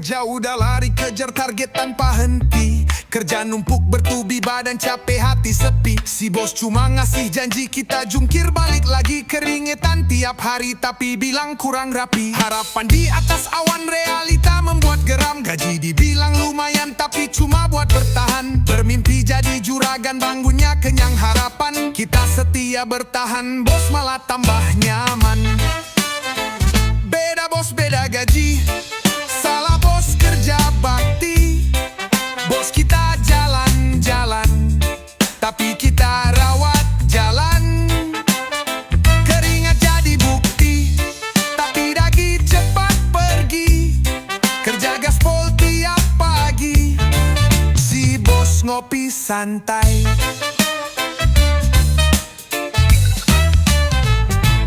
kerja udah lari kejar target tanpa henti. Kerja numpuk bertubi badan capek hati sepi. Si bos cuma ngasih janji kita jungkir balik lagi. Keringetan tiap hari tapi bilang kurang rapi. Harapan di atas awan realita membuat geram. Gaji dibilang lumayan tapi cuma buat bertahan. Bermimpi jadi juragan bangunnya kenyang harapan. Kita setia bertahan bos malah tambah nyaman. Beda bos beda gaji. Salah bos kerja bakti. Bos kita jalan-jalan tapi kita rawat jalan. Keringat jadi bukti tapi dagi cepat pergi. Kerja gaspol tiap pagi. Si bos ngopi santai.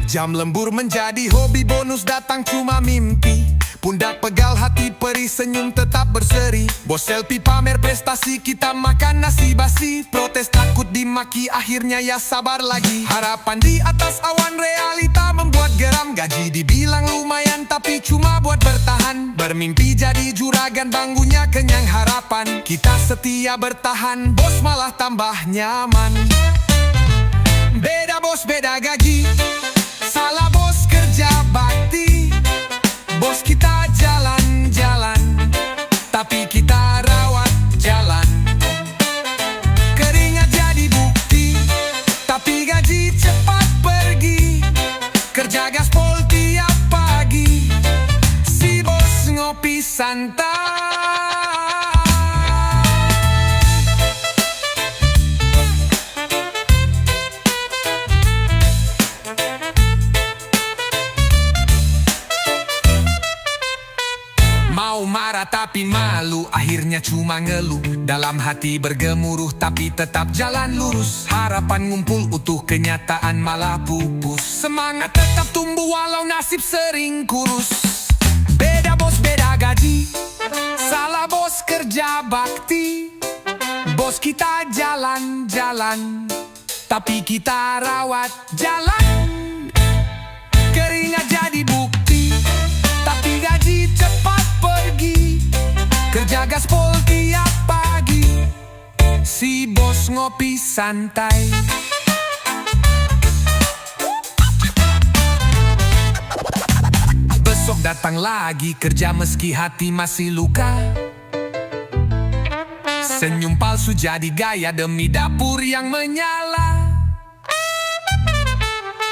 Jam lembur menjadi hobi, bonus datang cuma mimpi. Pundak pegal hati perih, senyum tetap berseri. Bos selfie pamer prestasi, kita makan nasi basi. Protes takut dimaki, akhirnya ya sabar lagi. Harapan di atas awan realita membuat geram. Gaji dibilang lumayan tapi cuma buat bertahan. Bermimpi jadi juragan bangunnya kenyang harapan. Kita setia bertahan, bos malah tambah nyaman. Beda bos beda gaji. Salah bos kerja bakti. Bos kita jalan-jalan tapi kita rawat jalan. Keringat jadi bukti tapi gaji cepat pergi. Kerja gaspol tiap pagi. Si bos ngopi santai. Mau marah tapi malu, akhirnya cuma ngeluh. Dalam hati bergemuruh tapi tetap jalan lurus. Harapan ngumpul utuh, kenyataan malah pupus. Semangat tetap tumbuh walau nasib sering kurus. Beda bos beda gaji. Salah bos kerja bakti. Bos kita jalan-jalan tapi kita rawat jalan. Keringat jadi bukti tapi gaji cepat pergi. Kerja gaspol tiap pagi. Si bos ngopi santai. Besok datang lagi kerja meski hati masih luka. Senyum palsu jadi gaya demi dapur yang menyala.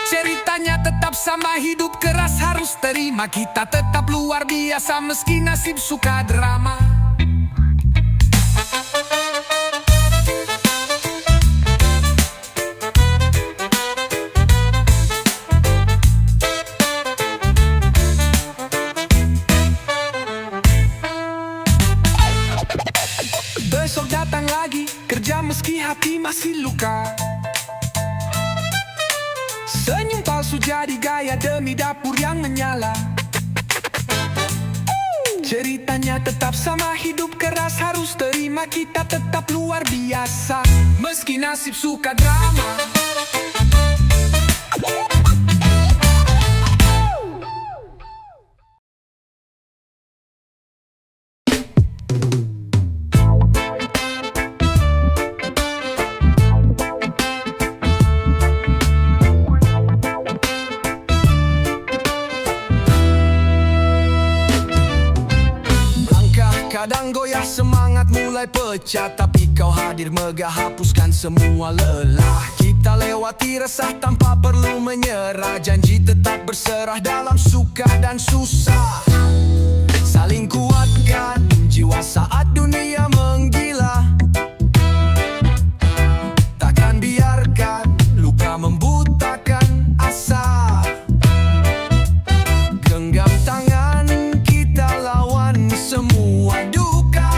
Ceritanya tetap sama, hidup keras harus terima. Kita tetap luar biasa meski nasib suka drama. Besok datang lagi kerja meski hati masih luka. Senyum palsu jadi gaya demi dapur yang menyala. Ceritanya tetap sama, hidup keras harus terima. Kita tetap luar biasa meski nasib suka drama. Kadang goyah semangat mulai pecah, tapi kau hadir megah hapuskan semua lelah. Kita lewati resah tanpa perlu menyerah. Janji tetap berserah dalam suka dan susah. Saling kuatkan jiwa saat dunia menggila. Takkan biarkan luka membutakan asa. Genggam tangan kita lawan semua duka.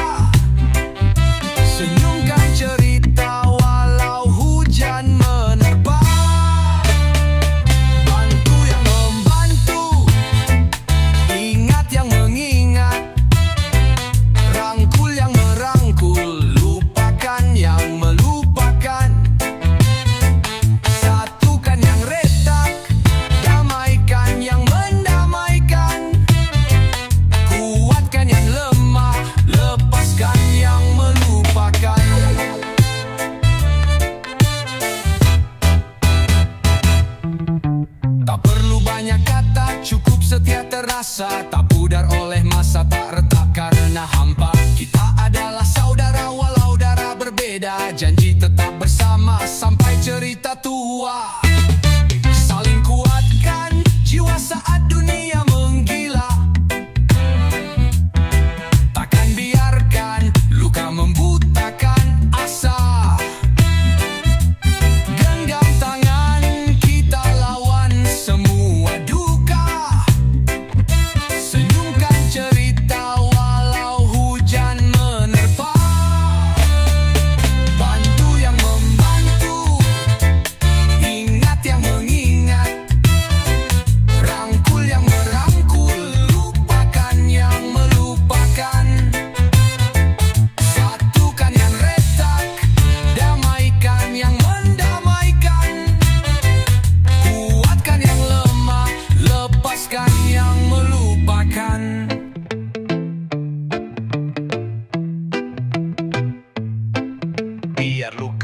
Senyumkan cerita walau hujan menerpa. Bantu yang membantu, ingat yang mengingat. Rangkul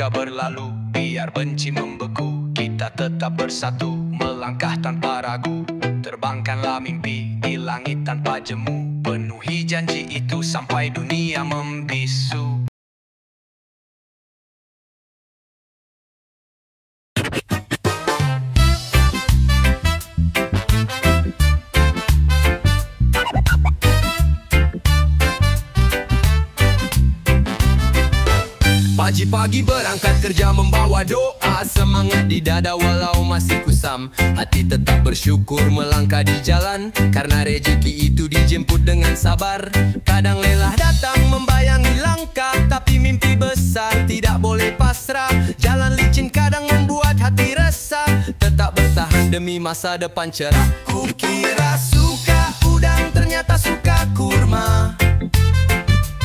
suka berlalu, biar benci membeku, kita tetap bersatu, melangkah tanpa ragu. Terbangkanlah mimpi di langit tanpa jemu, penuhi janji itu sampai dunia membisu. Pagi-pagi berangkat kerja membawa doa, semangat di dada walau masih kusam. Hati tetap bersyukur melangkah di jalan, karena rezeki itu dijemput dengan sabar. Kadang lelah datang membayangi langkah, tapi mimpi besar tidak boleh pasrah. Jalan licin kadang membuat hati resah, tetap bertahan demi masa depan cerah. Kukira suka udang, ternyata suka kurma.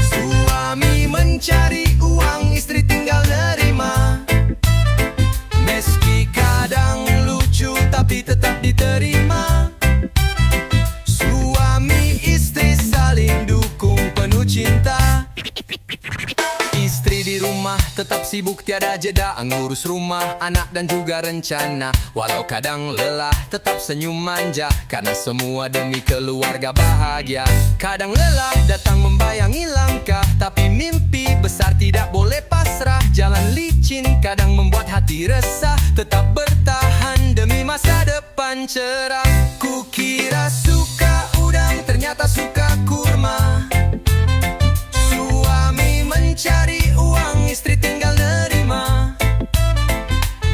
Suami mencari uang, istri tinggal nerima. Meski kadang lucu tapi tetap diterima. Suami istri saling dukung, penuh cinta. Istri di rumah tetap sibuk tiada jeda, ngurus rumah, anak dan juga rencana. Walau kadang lelah tetap senyum manja, karena semua demi keluarga bahagia. Kadang lelah datang membayangi langkah, tapi mimpi besar tidak boleh pasrah. Jalan licin kadang membuat hati resah, tetap bertahan demi masa depan cerah. Kukira suka udang, ternyata suka kurma. Suami mencari uang, istri tinggal nerima.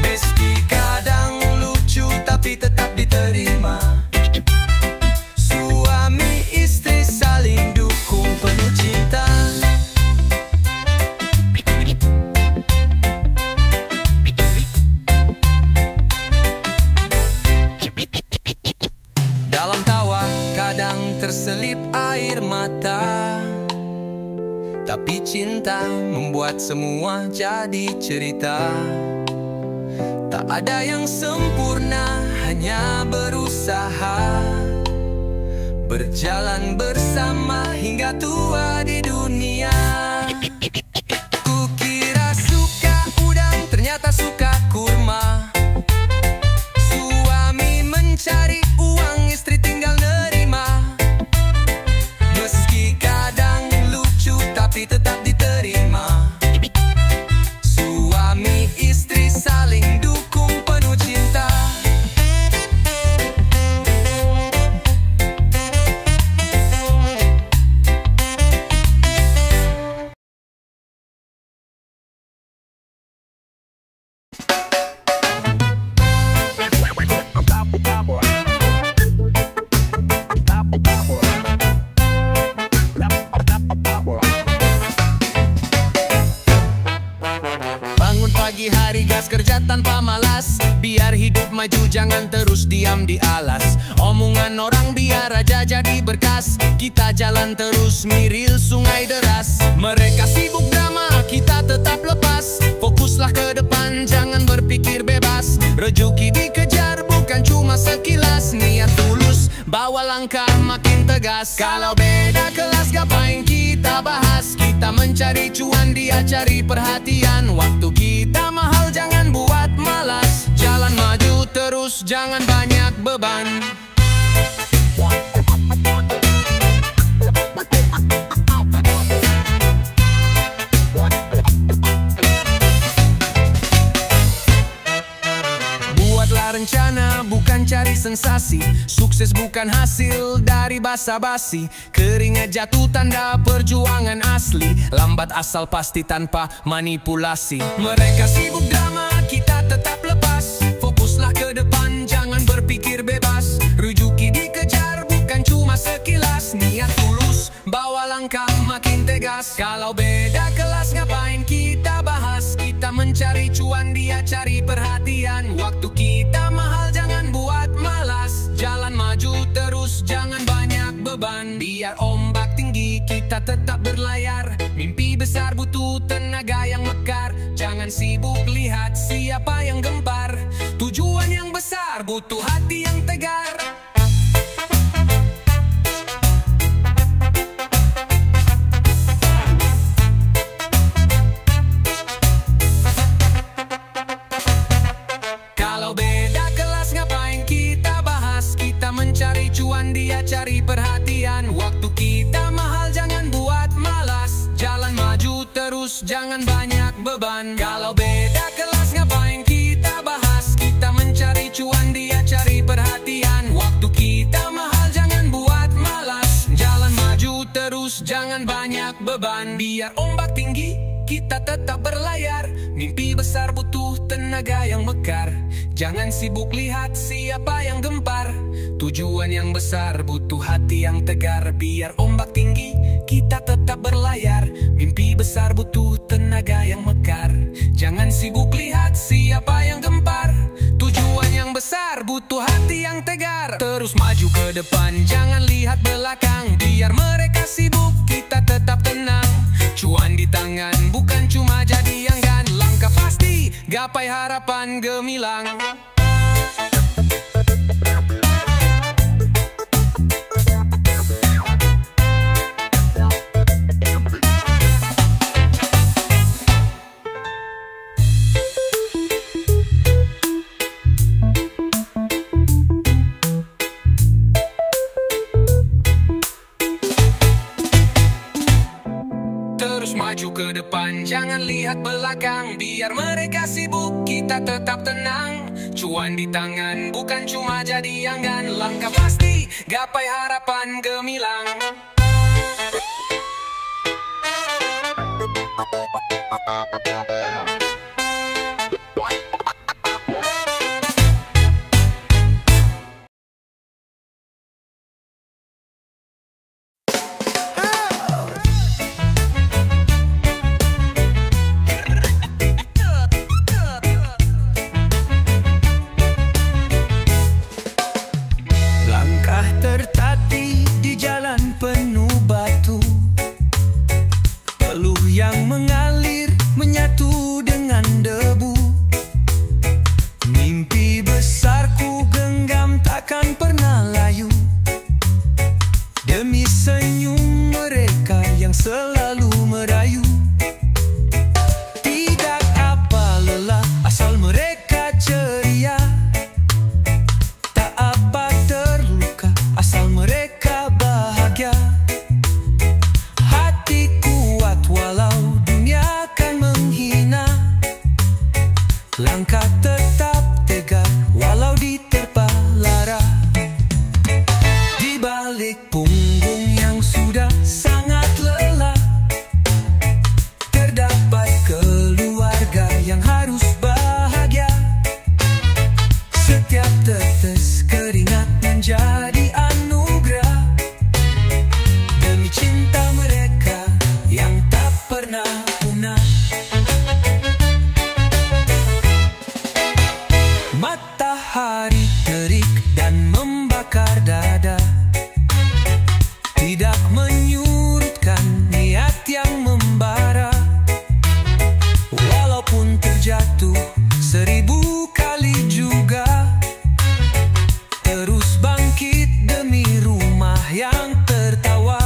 Meski kadang lucu tapi tetap diterima. Suami istri saling dukung, penuh cinta. Dalam tawa kadang terselip air mata, tapi cinta membuat semua jadi cerita. Tak ada yang sempurna, hanya berusaha, berjalan bersama hingga tua di dunia. Kukira suka udang, ternyata suka kurma. Suami mencari uang, istri tinggal nerima. Meski kadang lucu tapi tetap diterima. Suami istri saling dukung, penuh cinta. Pagi hari gas kerja tanpa malas, biar hidup maju jangan terus diam di alas. Omongan orang biar aja jadi berkas, kita jalan terus miril sungai deras. Mereka sibuk drama, kita tetap lepas, fokuslah ke depan jangan berpikir bebas. Rezeki dikejar bukan cuma sekilas, niat tulus bawa langkah makin tegas. Kalau beda kelas ngapain kita bahas, kita mencari cuan dia cari perhatian. Waktu kita mahal jangan buat malas, jalan maju terus jangan banyak beban. Buatlah rencana bukan cari sensasi, sukses bukan hasil dari basa-basi. Keringat jatuh tanda perjuangan asli, lambat asal pasti tanpa manipulasi. Mereka sibuk drama, kita tetap lepas, fokuslah ke depan jangan berpikir bebas. Rezeki dikejar bukan cuma sekilas, niat tulus bawa langkah makin tegas. Kalau beda kelas ngapain kita bahas, kita mencari cuan dia cari perhatian. Waktu kita mahal jangan buat malas, jalan maju terus jangan banyak beban. Biar ombak tinggi kita tetap berlayar, mimpi besar butuh tenaga yang mekar. Jangan sibuk lihat siapa yang gempar, tujuan yang besar butuh hati yang tegar. terus, jangan banyak beban. Kalau beda kelas ngapain kita bahas? Kita mencari cuan, dia cari perhatian. Waktu kita mahal, jangan buat malas. Jalan maju terus, jangan banyak beban. Biar ombak tinggi, kita tetap berlayar. Mimpi besar butuh tenaga yang mekar. Jangan sibuk lihat siapa yang gempar. Tujuan yang besar butuh hati yang tegar. Biar ombak tinggi, kita tetap berlayar. Mimpi besar butuh tenaga yang mekar. Jangan sibuk lihat siapa yang gempar. Tujuan yang besar butuh hati yang tegar. Terus maju ke depan, jangan lihat belakang. Biar mereka sibuk, kita tetap tenang. Cuan di tangan, bukan cuma jadi anggan. Langkah pasti, gapai harapan gemilang. Terus maju ke depan, jangan lihat belakang. Biar mereka sibuk, kita tetap tenang. Cuan di tangan, bukan cuma jadi anggan. Langkah pasti, gapai harapan gemilang. Tertatih di jalan penuh batu, peluh yang mengalir menyatu dengan debu. Mimpi besarku genggam takkan pernah layu. Demi senyum mereka yang selalu merayu. Tidak apa lelah asal mereka ceria. Tak apa terluka asal mereka bahagia. Hati kuat walau dunia kan menghina. Langkah tetap tegar walau diterpa lara. Di balik punggung yang sudah sangat lelah, terdapat keluarga yang harus bahagia. Setiap tetes keringat menjadi anugerah. Demi cinta mereka yang tak pernah punah. Matahari terik dan membakar dada, tidak menyurutkan niat yang membara. Walaupun terjatuh 1000 kali juga, terus bangkit demi rumah yang tertawa.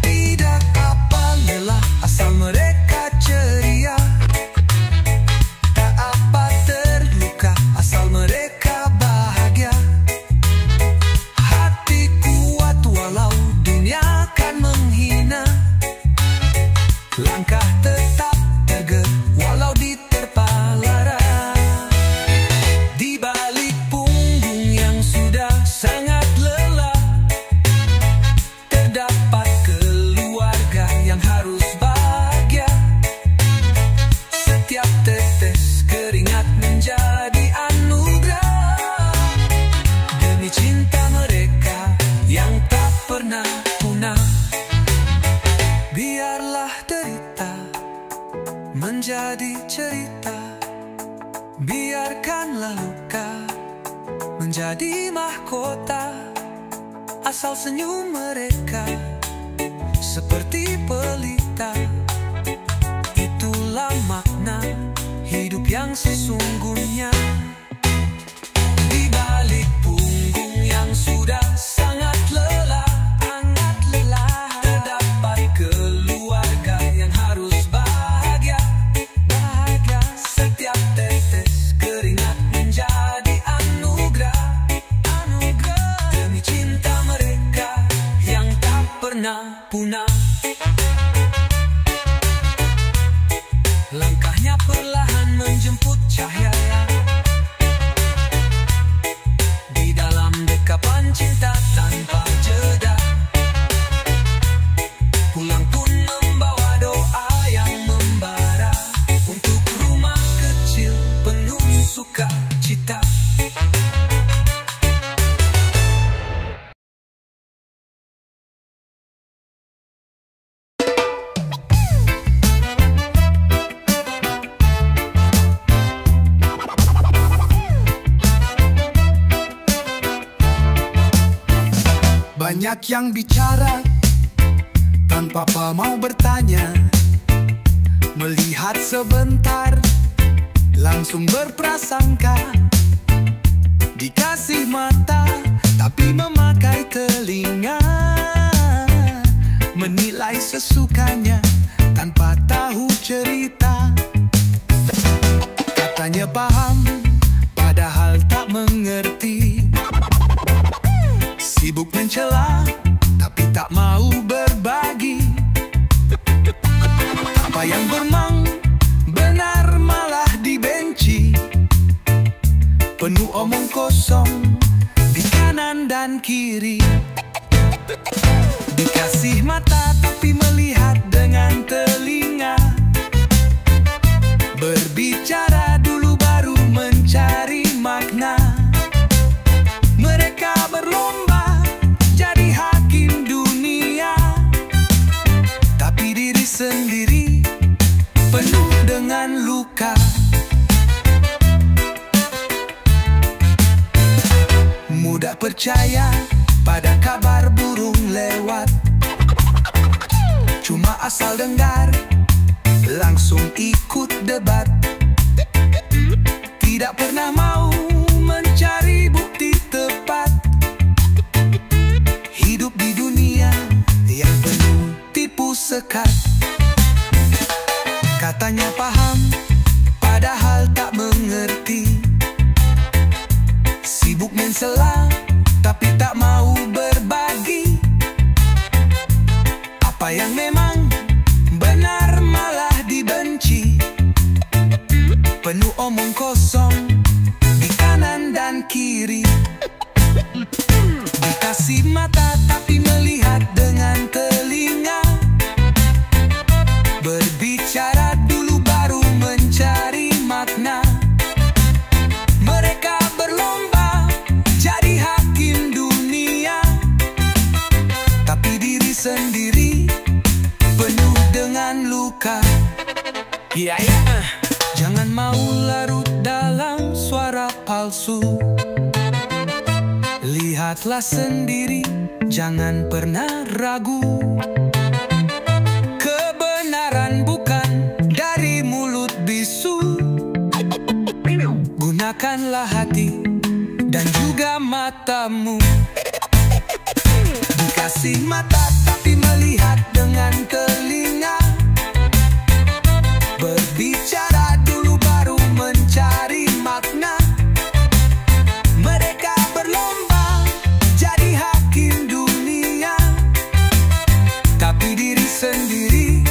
Tidak apa lelah asal mereka ceria. Tak apa terluka asal mereka bahagia. Hati kuat walau dunia kan menghina. Langkah tetap tegar walau diterpa lara. Di balik punggung yang sudah sangat lelah, terdapat keluarga yang harus bahagia. Setiap tetes keringat menjadi anugerah. Demi cinta mereka yang tak pernah punah. Biarlah derita menjadi cerita. Biarkanlah luka menjadi mahkota. Asal senyum mereka seperti pelita. Itulah makna hidup yang sesungguhnya. Di balik punggung yang sudah sangat lelah, terdapat keluarga yang harus bahagia. Setiap tetes keringat menjadi anugerah. Demi cinta mereka yang tak pernah punah. Banyak yang bicara tanpa mau bertanya. Melihat sebentar langsung berprasangka. Dikasih mata tapi memakai telinga. Menilai sesukanya tanpa tahu cerita. Katanya paham padahal tak mengerti. Sibuk mencela tapi tak mau berbagi. Apa yang bermang benar malah dibenci. Penuh omong kosong di kanan dan kiri. Dikasih mata tapi melihat dengan telinga. Berbicara dulu baru mencari makna. Mereka berlomba jadi hakim dunia, tapi diri sendiri penuh dengan luka. Mudah percaya pada kabar burung lewat. Cuma asal dengar langsung ikut debat. Tidak pernah mau mencari bukti tepat. Hidup di dunia yang penuh tipu sekat. Katanya paham padahal tak mengerti. Sibuk mencela tapi tak mau berbagi. Apa yang memang benar malah dibenci. Penuh omong kosong di kanan dan kiri. Dikasih mata tapi melihat dengan telinga. Berbicara dulu baru mencari makna. Mereka berlomba jadi hakim dunia, tapi diri sendiri penuh dengan luka. Jangan mau larut dalam suara palsu. Lihatlah sendiri, jangan pernah ragu. Kebenaran bukan dari mulut bisu. Gunakanlah hati dan juga matamu. Dikasih mata tapi melihat dengan telinga. Berbicara dulu baru mencari makna. Mereka berlomba jadi hakim dunia, tapi diri sendiri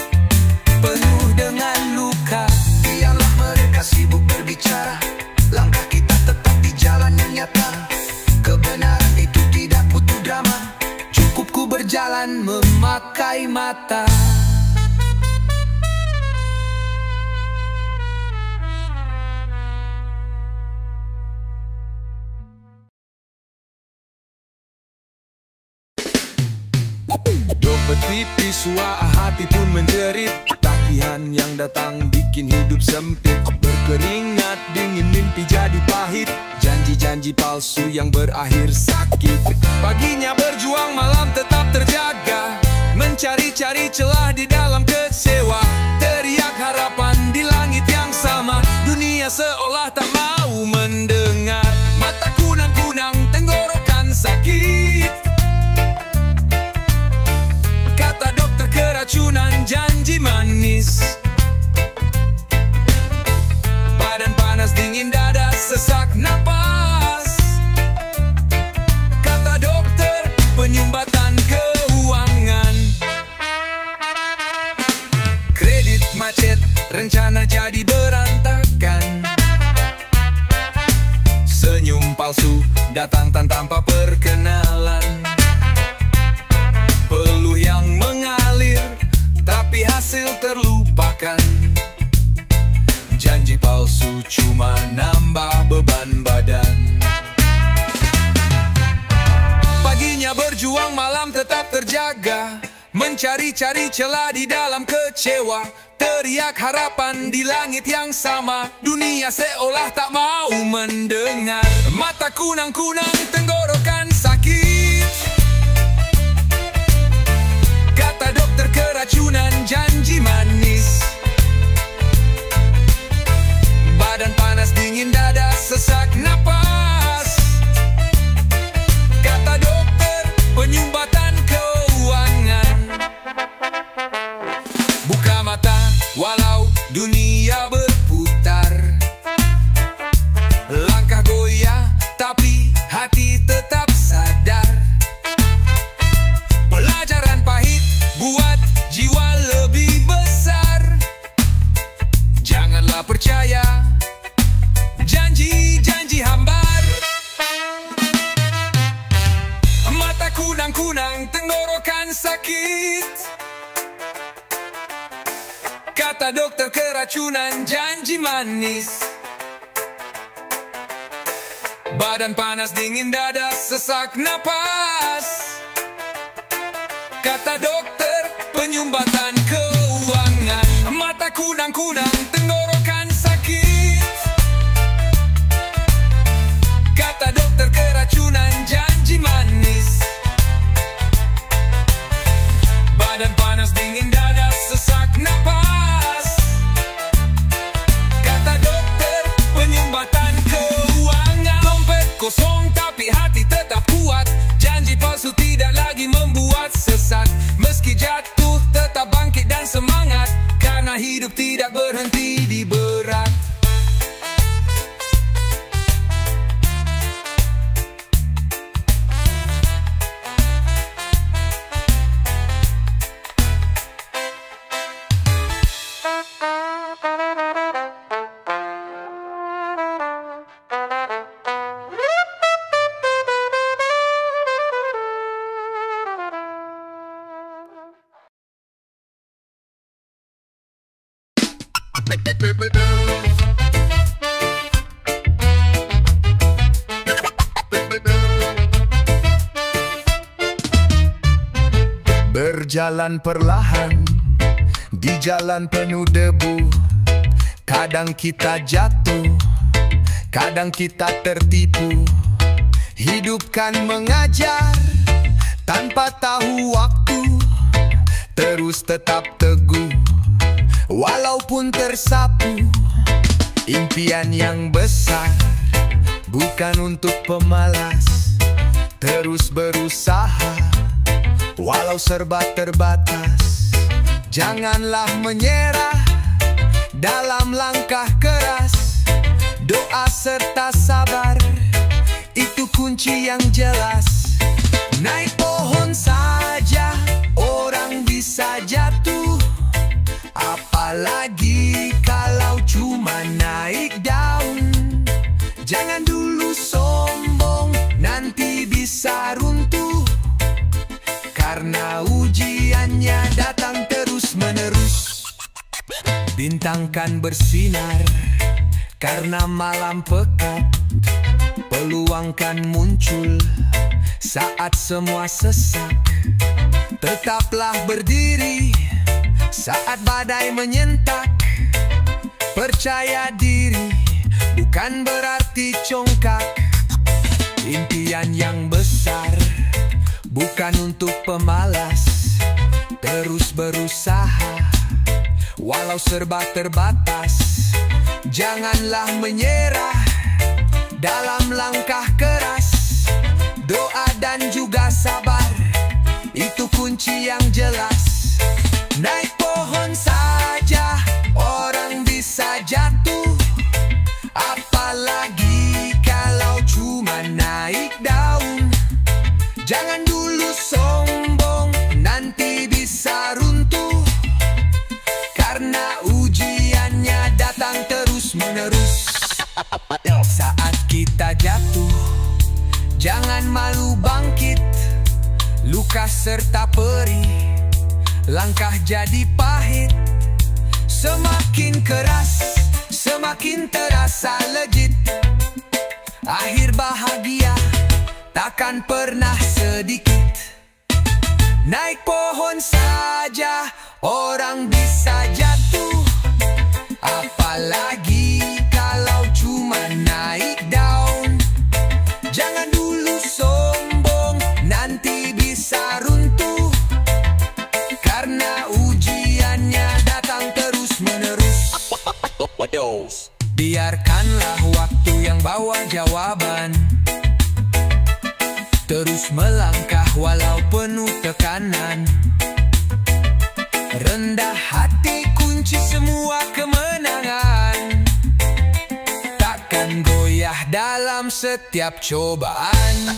penuh dengan luka. Biarlah mereka sibuk berbicara, langkah kita tetap di jalan yang nyata. Kebenaran itu tidak butuh drama, cukup ku berjalan memakai mata. Dompet tipis, hati pun menjerit. Tagihan yang datang bikin hidup sempit. Berkeringat dingin, mimpi jadi pahit. Janji-janji palsu yang berakhir sakit. Paginya berjuang, malam tetap terjaga. Mencari-cari celah di dalam kecewa. Teriak harapan di langit yang sama. Dunia seolah tak mau mendengar. Mata kunang-kunang, tenggorokan sakit. Kata dokter keracunan, janji manis. Badan panas, dingin dada, sesak napas. Kata dokter, penyumbatan keuangan. Kredit macet, rencana jadi berantakan. Senyum palsu datang tanpa perkenalan. Peluh yang mengalir, tapi hasil terlupakan. Janji palsu cuma nambah beban badan. Paginya berjuang, malam tetap terjaga. Mencari-cari celah di dalam kecewa. Teriak harapan di langit yang sama. Dunia seolah tak mau mendengar. Mata kunang-kunang, tenggorokan sakit. keracunan janji manis. Badan panas, dingin dada, sesak napas. Kata dokter, penyumbatan keuangan. Buka mata, walau dunia berputar. Langkah goyah, tapi hati tetap sadar. Pelajaran pahit buat jiwa lebih besar. Janganlah percaya janji-janji hambar. Mata kunang-kunang, tenggorokan sakit. Kata dokter, keracunan janji manis. Badan panas, dingin dada, sesak napas. Kata dokter, penyumbatan keuangan. Mata kunang-kunang, tenggorokan sakit. Kata dokter, keracunan janji manis. Badan panas, dingin dada, sesak napas. Kata dokter, penyumbatan keuangan. Dompet kosong tapi hati tetap kuat. Janji palsu tidak lagi membuat sesat. Meski jatuh tetap bangkit dan semangat. Karena hidup tidak berhenti di berat. Berjalan perlahan di jalan penuh debu. Kadang kita jatuh, kadang kita tertipu. Hidup kan mengajar tanpa tahu waktu. Terus tetap teguh walaupun tersapu. Impian yang besar bukan untuk pemalas. Terus berusaha walau serba terbatas. Janganlah menyerah dalam langkah keras. Doa serta sabar, itu kunci yang jelas. Naik pohon saja orang bisa jatuh. Apalagi kalau cuma naik daun. Jangan dulu sombong, nanti bisa runtuh. Karena ujiannya datang terus-menerus. Bintang kan bersinar karena malam pekat. Peluang kan muncul saat semua sesak. Tetaplah berdiri saat badai menyentak. Percaya diri bukan berarti congkak. Impian yang besar bukan untuk pemalas. Terus berusaha walau serba terbatas. Janganlah menyerah dalam langkah keras. Doa dan juga sabar, itu kunci yang jelas. Naik pohon saja orang bisa jatuh. Apalagi kalau cuma naik daun. Jangan dulu sombong, nanti bisa runtuh. Karena ujiannya datang terus-menerus. Saat kita jatuh, jangan malu bangkit. Luka serta perih, langkah jadi pahit. Semakin keras, semakin terasa legit. Akhir bahagia takkan pernah sedikit. Naik pohon saja orang bisa jatuh. Apalagi kalau cuma naik daun. Jangan dulu sombong, nanti bisa runtuh. Karena Biarkanlah waktu yang bawa jawaban, terus melangkah walau penuh tekanan. Rendah hati kunci semua kemenangan, takkan goyah dalam setiap cobaan.